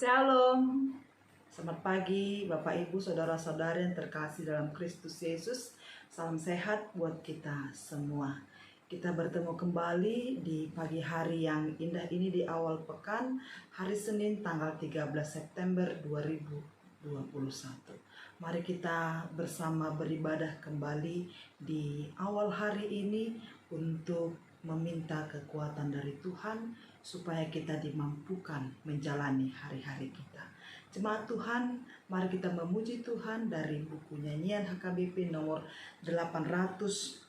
Shalom, selamat pagi Bapak Ibu Saudara-saudari yang terkasih dalam Kristus Yesus. Salam sehat buat kita semua. Kita bertemu kembali di pagi hari yang indah ini di awal pekan, hari Senin tanggal 13 September 2021. Mari kita bersama beribadah kembali di awal hari ini untuk meminta kekuatan dari Tuhan supaya kita dimampukan menjalani hari-hari kita. Jemaat Tuhan, mari kita memuji Tuhan dari buku nyanyian HKBP nomor 822.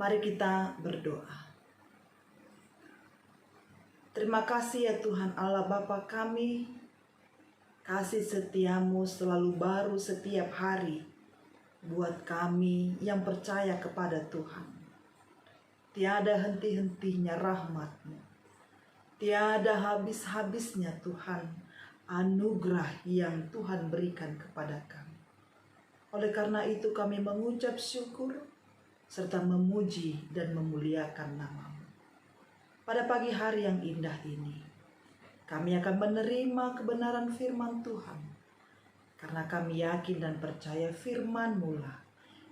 Mari kita berdoa. Terima kasih ya Tuhan Allah Bapa kami, kasih setiamu selalu baru setiap hari buat kami yang percaya kepada Tuhan. Tiada henti-hentinya rahmat-Mu, tiada habis-habisnya Tuhan anugerah yang Tuhan berikan kepada kami. Oleh karena itu kami mengucap syukur serta memuji dan memuliakan nama-Mu. Pada pagi hari yang indah ini, kami akan menerima kebenaran firman Tuhan, karena kami yakin dan percaya firman-Mu lah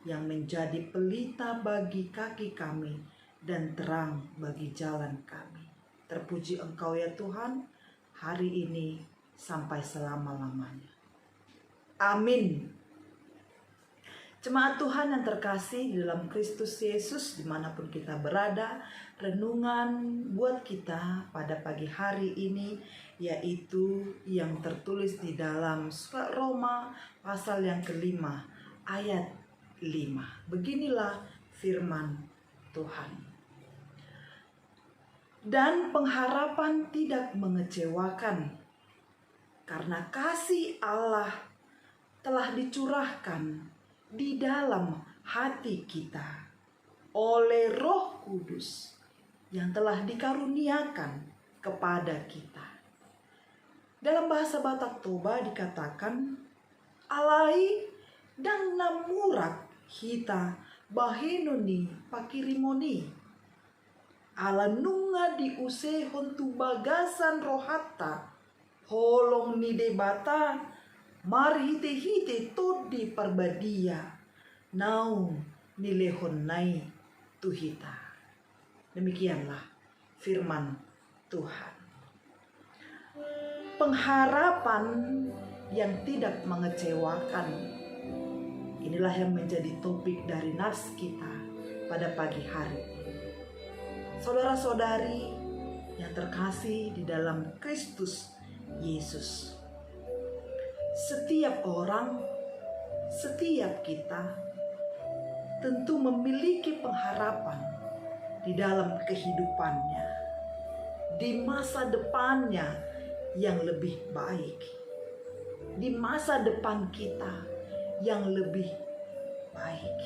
yang menjadi pelita bagi kaki kami dan terang bagi jalan kami. Terpuji Engkau ya Tuhan, hari ini sampai selama-lamanya. Amin. Jemaat Tuhan yang terkasih di dalam Kristus Yesus, dimanapun kita berada, renungan buat kita pada pagi hari ini yaitu yang tertulis di dalam surat Roma pasal yang kelima ayat 5. Beginilah firman Tuhan. Dan pengharapan tidak mengecewakan, karena kasih Allah telah dicurahkan di dalam hati kita oleh Roh Kudus yang telah dikaruniakan kepada kita. Dalam bahasa Batak Toba dikatakan, alai dan namurak hita bahenoni pakirimoni, ala nunga diuse hontu bagasan rohata holong ni debata mari hite todi perbadia nau nilehon nai tuhita. Demikianlah firman Tuhan. Pengharapan yang tidak mengecewakan, inilah yang menjadi topik dari nas kita pada pagi hari. Saudara-saudari yang terkasih di dalam Kristus Yesus, setiap orang, setiap kita tentu memiliki pengharapan di dalam kehidupannya, di masa depannya yang lebih baik. di masa depan kita yang lebih baik.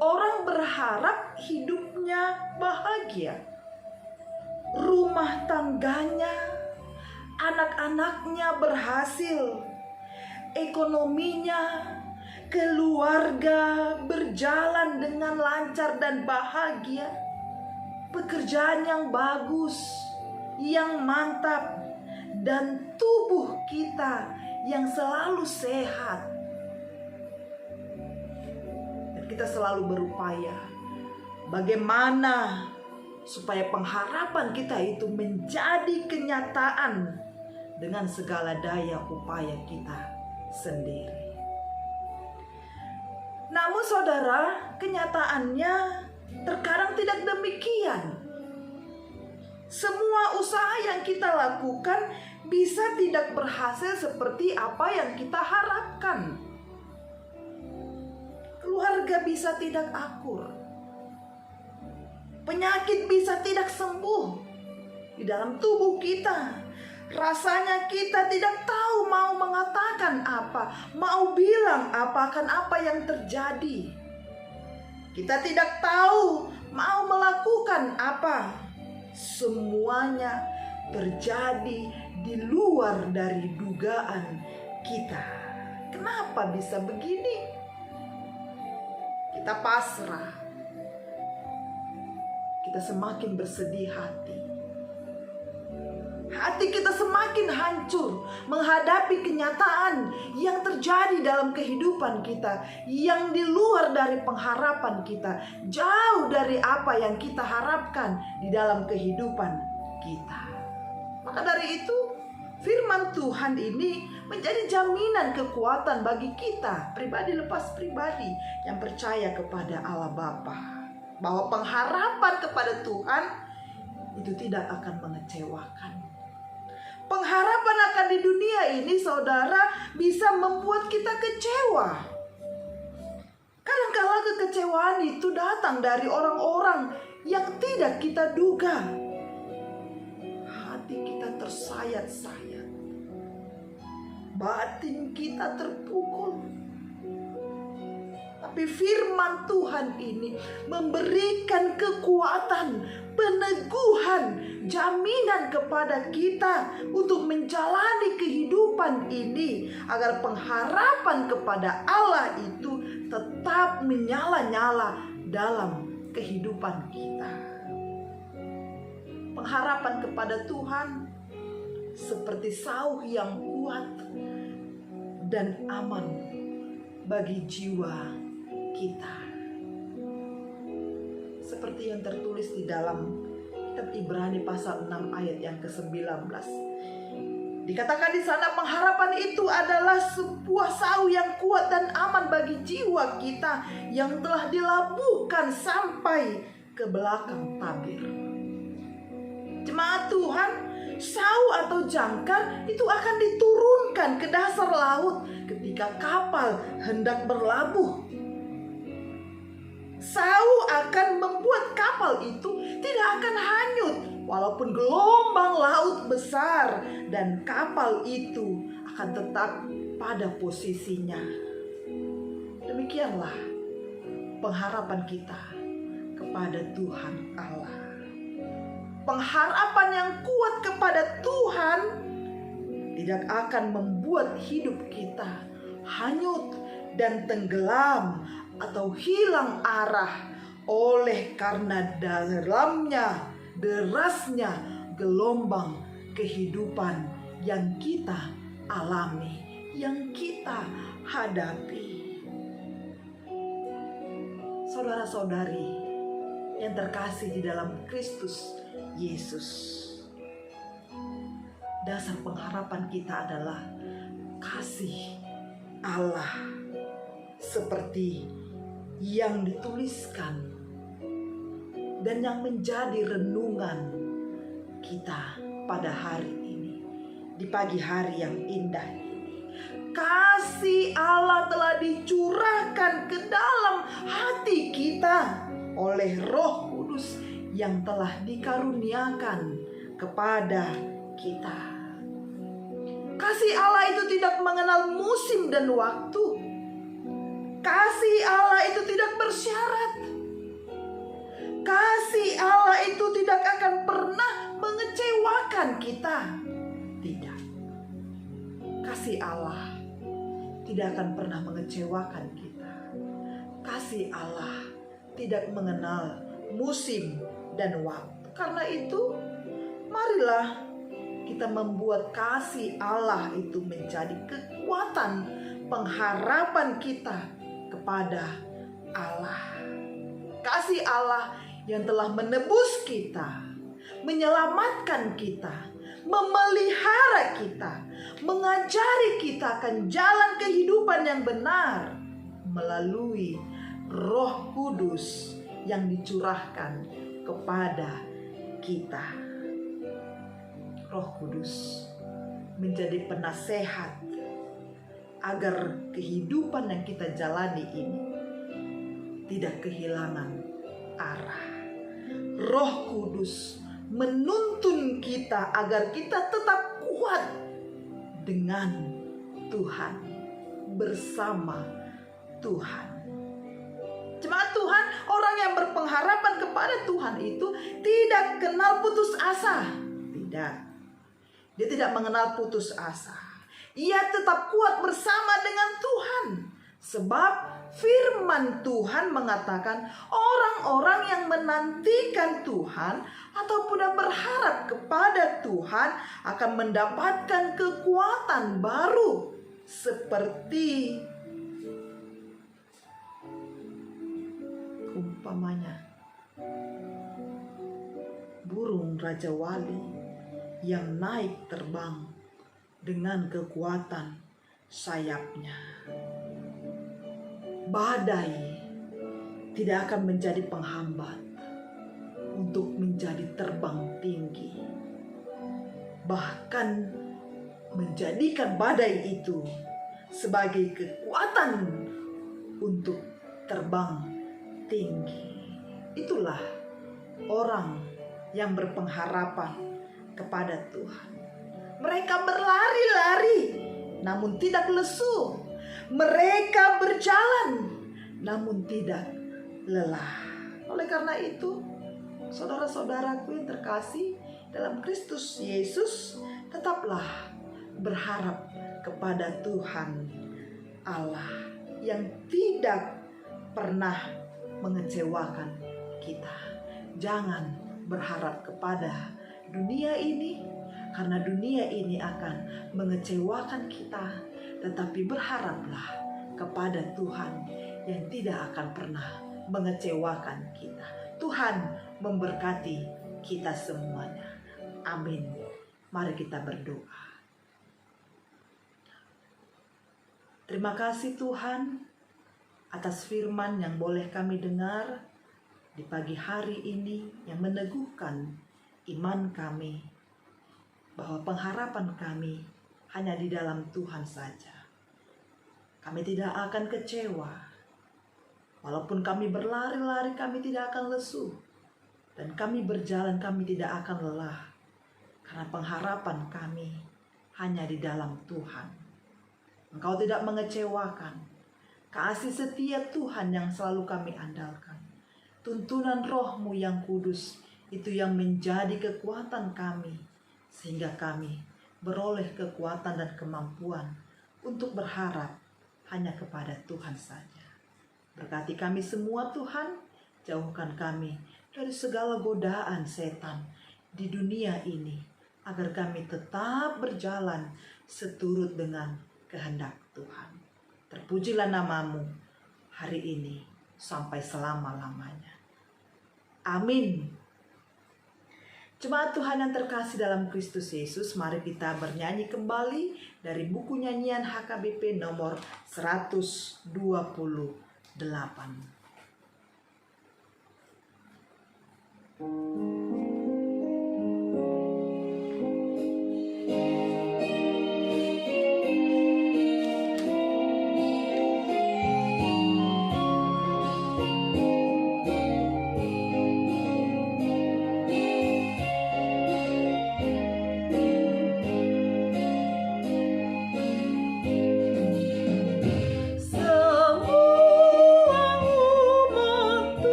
Orang berharap hidupnya bahagia, rumah tangganya, anak-anaknya berhasil, ekonominya, keluarga berjalan dengan lancar dan bahagia, pekerjaan yang bagus, yang mantap, dan tubuh kita yang selalu sehat. Dan kita selalu berupaya bagaimana supaya pengharapan kita itu menjadi kenyataan dengan segala daya upaya kita sendiri. Namun saudara, kenyataannya terkadang tidak demikian. Semua usaha yang kita lakukan bisa tidak berhasil seperti apa yang kita harapkan. Keluarga bisa tidak akur. Penyakit bisa tidak sembuh di dalam tubuh kita. Rasanya kita tidak tahu mau mengatakan apa, mau bilang apa akan apa yang terjadi. Kita tidak tahu mau melakukan apa. Semuanya terjadi di luar dari dugaan kita. Kenapa bisa begini? Kita pasrah. Kita semakin bersedih hati. Hati kita semakin hancur menghadapi kenyataan yang terjadi dalam kehidupan kita, yang di luar dari pengharapan kita, jauh dari apa yang kita harapkan di dalam kehidupan kita. Maka dari itu, firman Tuhan ini menjadi jaminan kekuatan bagi kita, pribadi lepas pribadi, yang percaya kepada Allah Bapa, bahwa pengharapan kepada Tuhan itu tidak akan mengecewakan. Pengharapan akan di dunia ini, saudara, bisa membuat kita kecewa. Kadang-kala kekecewaan itu datang dari orang-orang yang tidak kita duga. Hati kita tersayat-sayat, batin kita terpukul. Tapi firman Tuhan ini memberikan kekuatan, peneguhan, jaminan kepada kita untuk menjalani kehidupan ini, agar pengharapan kepada Allah itu tetap menyala-nyala dalam kehidupan kita. Pengharapan kepada Tuhan seperti sauh yang kuat dan aman bagi jiwa kita. Seperti yang tertulis di dalam kitab Ibrani pasal 6 ayat yang ke-19. Dikatakan di sana pengharapan itu adalah sebuah sauh yang kuat dan aman bagi jiwa kita yang telah dilabuhkan sampai ke belakang tabir. Jemaat Tuhan, sauh atau jangkar itu akan diturunkan ke dasar laut ketika kapal hendak berlabuh. Sauh akan membuat kapal itu tidak akan hanyut walaupun gelombang laut besar, dan kapal itu akan tetap pada posisinya. Demikianlah pengharapan kita kepada Tuhan Allah. Pengharapan yang kuat kepada Tuhan tidak akan membuat hidup kita hanyut dan tenggelam atau hilang arah oleh karena dalamnya derasnya gelombang kehidupan yang kita alami, yang kita hadapi. Saudara-saudari yang terkasih di dalam Kristus Yesus, dasar pengharapan kita adalah kasih Allah seperti yang dituliskan dan yang menjadi renungan kita pada hari ini, di pagi hari yang indah ini. Kasih Allah telah dicurahkan ke dalam hati kita oleh Roh Kudus yang telah dikaruniakan kepada kita. Kasih Allah itu tidak mengenal musim dan waktu. Kasih Allah itu tidak bersyarat. Kasih Allah itu tidak akan pernah mengecewakan kita. Tidak. Kasih Allah tidak akan pernah mengecewakan kita. Kasih Allah tidak mengenal musim dan waktu. Karena itu, marilah kita membuat kasih Allah itu menjadi kekuatan pengharapan kita kepada Allah. Kasih Allah yang telah menebus kita, menyelamatkan kita, memelihara kita, mengajari kita akan jalan kehidupan yang benar melalui Roh Kudus yang dicurahkan kepada kita. Roh Kudus menjadi penasehat agar kehidupan yang kita jalani ini tidak kehilangan arah. Roh Kudus menuntun kita agar kita tetap kuat dengan Tuhan, bersama Tuhan. Jemaat Tuhan, orang yang berpengharapan kepada Tuhan itu tidak kenal putus asa. Tidak. Dia tidak mengenal putus asa. Ia tetap kuat bersama dengan Tuhan. Sebab firman Tuhan mengatakan orang-orang yang menantikan Tuhan ataupun yang berharap kepada Tuhan akan mendapatkan kekuatan baru seperti umpamanya burung raja wali yang naik terbang dengan kekuatan sayapnya. Badai tidak akan menjadi penghambat untuk menjadi terbang tinggi. Bahkan menjadikan badai itu sebagai kekuatan untuk terbang tinggi. Itulah orang yang berpengharapan kepada Tuhan. Mereka berlari-lari namun tidak lesu. Mereka berjalan namun tidak lelah. Oleh karena itu, saudara-saudaraku yang terkasih dalam Kristus Yesus, tetaplah berharap kepada Tuhan Allah yang tidak pernah mengecewakan kita. Jangan berharap kepada dunia ini, karena dunia ini akan mengecewakan kita. Tetapi berharaplah kepada Tuhan yang tidak akan pernah mengecewakan kita. Tuhan memberkati kita semuanya. Amin. Mari kita berdoa. Terima kasih Tuhan atas firman yang boleh kami dengar di pagi hari ini, yang meneguhkan iman kami bahwa pengharapan kami hanya di dalam Tuhan saja. Kami tidak akan kecewa. Walaupun kami berlari-lari, kami tidak akan lesu. Dan kami berjalan, kami tidak akan lelah. Karena pengharapan kami hanya di dalam Tuhan. Engkau tidak mengecewakan. Kasih setia Tuhan yang selalu kami andalkan. Tuntunan Roh-Mu yang kudus, itu yang menjadi kekuatan kami. Sehingga kami beroleh kekuatan dan kemampuan untuk berharap hanya kepada Tuhan saja. Berkati kami semua Tuhan, jauhkan kami dari segala godaan setan di dunia ini, agar kami tetap berjalan seturut dengan kehendak Tuhan. Terpujilah nama-Mu hari ini sampai selama-lamanya. Amin. Jemaat Tuhan yang terkasih dalam Kristus Yesus, mari kita bernyanyi kembali dari buku nyanyian HKBP nomor 128.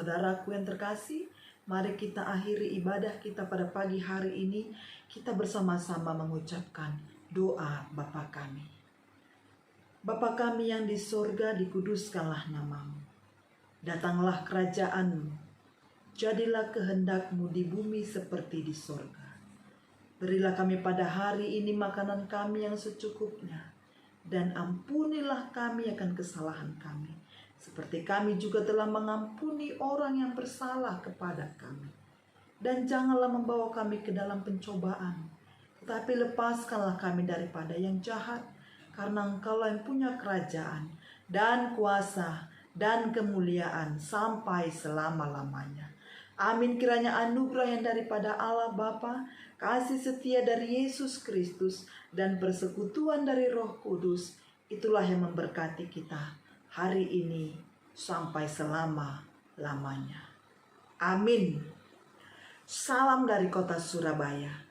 Saudaraku yang terkasih, mari kita akhiri ibadah kita pada pagi hari ini. Kita bersama-sama mengucapkan doa Bapa kami. Bapa kami yang di sorga, dikuduskanlah namamu. Datanglah kerajaanmu. Jadilah kehendak-Mu di bumi seperti di sorga. Berilah kami pada hari ini makanan kami yang secukupnya. Dan ampunilah kami akan kesalahan kami, seperti kami juga telah mengampuni orang yang bersalah kepada kami. Dan janganlah membawa kami ke dalam pencobaan, tetapi lepaskanlah kami daripada yang jahat. Karena Engkaulah yang punya kerajaan dan kuasa dan kemuliaan sampai selama-lamanya. Amin. Kiranya anugerah yang daripada Allah Bapa, kasih setia dari Yesus Kristus, dan persekutuan dari Roh Kudus, itulah yang memberkati kita hari ini sampai selama-lamanya. Amin. Salam dari kota Surabaya.